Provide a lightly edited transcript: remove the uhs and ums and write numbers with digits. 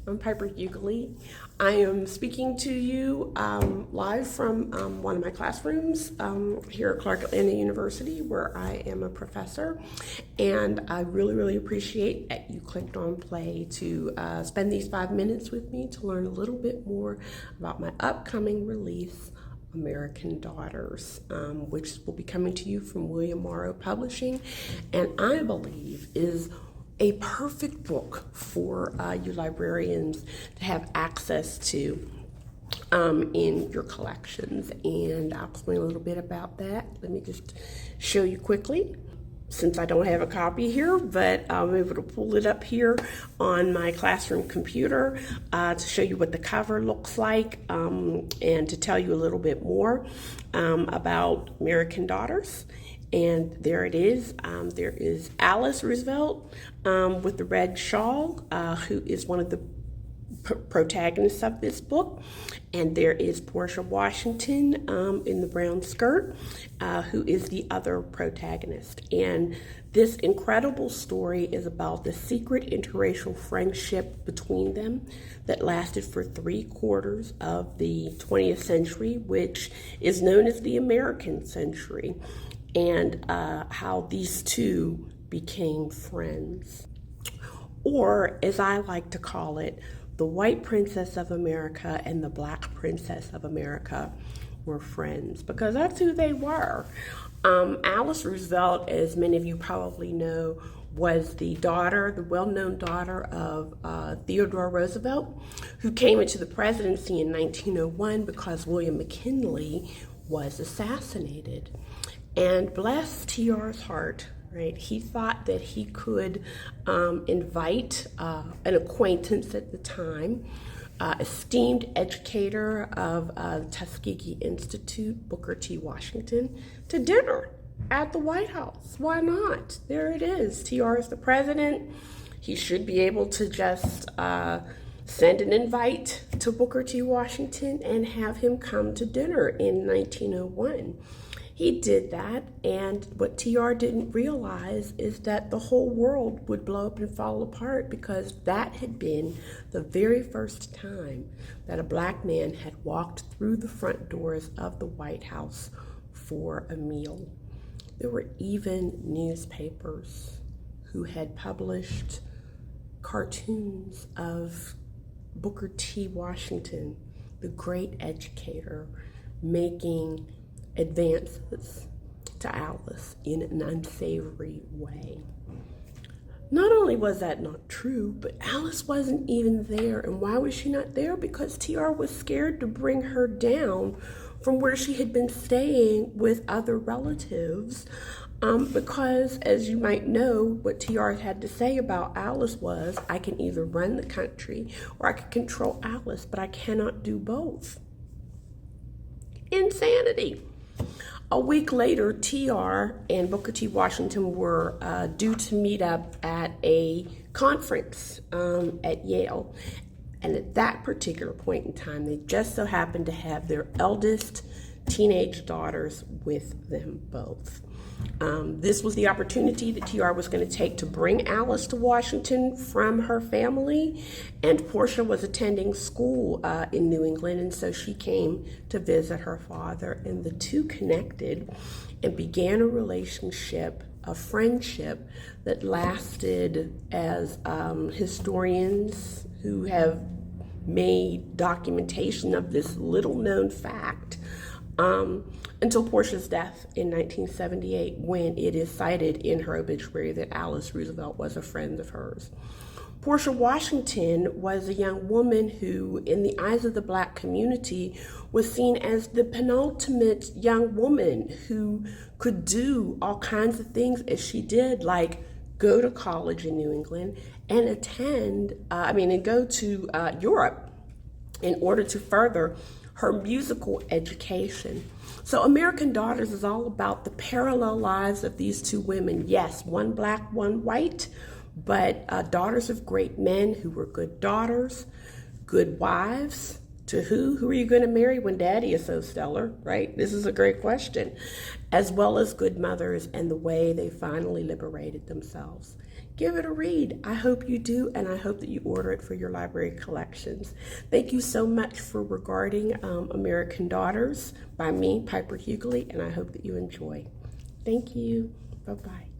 I'm Piper Huguley. I am speaking to you live from one of my classrooms here at Clark Atlanta University, where I am a professor. And I really appreciate that you clicked on play to spend these 5 minutes with me to learn a little bit more about my upcoming release, American Daughters, which will be coming to you from William Morrow Publishing, and I believe is a perfect book for you librarians to have access to in your collections. And I'll explain a little bit about that. Let me just show you quickly, since I don't have a copy here, but I'm able to pull it up here on my classroom computer to show you what the cover looks like and to tell you a little bit more about American Daughters. And there it is. There is Alice Roosevelt with the red shawl, who is one of the protagonists of this book. And there is Portia Washington in the brown skirt, who is the other protagonist. And this incredible story is about the secret interracial friendship between them that lasted for 3/4 of the 20th century, which is known as the American century, and how these two became friends. Or, as I like to call it, the white princess of America and the black princess of America were friends, because that's who they were. Alice Roosevelt, as many of you probably know, was the well-known daughter of Theodore Roosevelt, who came into the presidency in 1901 because William McKinley was assassinated. And bless TR's heart, right? He thought that he could invite an acquaintance at the time, esteemed educator of the Tuskegee Institute, Booker T. Washington, to dinner at the White House. Why not? There it is. TR is the president. He should be able to just send an invite to Booker T. Washington and have him come to dinner in 1901. He did that, and what TR didn't realize is that the whole world would blow up and fall apart, because that had been the very first time that a black man had walked through the front doors of the White House for a meal. There were even newspapers who had published cartoons of Booker T. Washington, the great educator, making advances to Alice in an unsavory way. Not only was that not true, but Alice wasn't even there. And why was she not there? Because TR was scared to bring her down from where she had been staying with other relatives, because, as you might know, what TR had to say about Alice was, I can either run the country or I can control Alice, but I cannot do both. Insanity. A week later, TR and Booker T. Washington were due to meet up at a conference at Yale. And at that particular point in time, they just so happened to have their eldest teenage daughters with them both. This was the opportunity that TR was going to take to bring Alice to Washington from her family, and Portia was attending school in New England, and so she came to visit her father, and the two connected and began a relationship, a friendship that lasted, as historians who have made documentation of this little known fact, until Portia's death in 1978, when it is cited in her obituary that Alice Roosevelt was a friend of hers. Portia Washington was a young woman who, in the eyes of the black community, was seen as the penultimate young woman who could do all kinds of things as she did, like go to college in New England and go to Europe in order to further her musical education. So American Daughters is all about the parallel lives of these two women. Yes, one black, one white, but daughters of great men who were good daughters, good wives, To who? Who are you going to marry when daddy is so stellar, right? This is a great question. As well as Good Mothers and the way they finally liberated themselves. Give it a read. I hope you do, and I hope that you order it for your library collections. Thank you so much for regarding American Daughters by me, Piper Huguley, and I hope that you enjoy. Thank you. Bye-bye.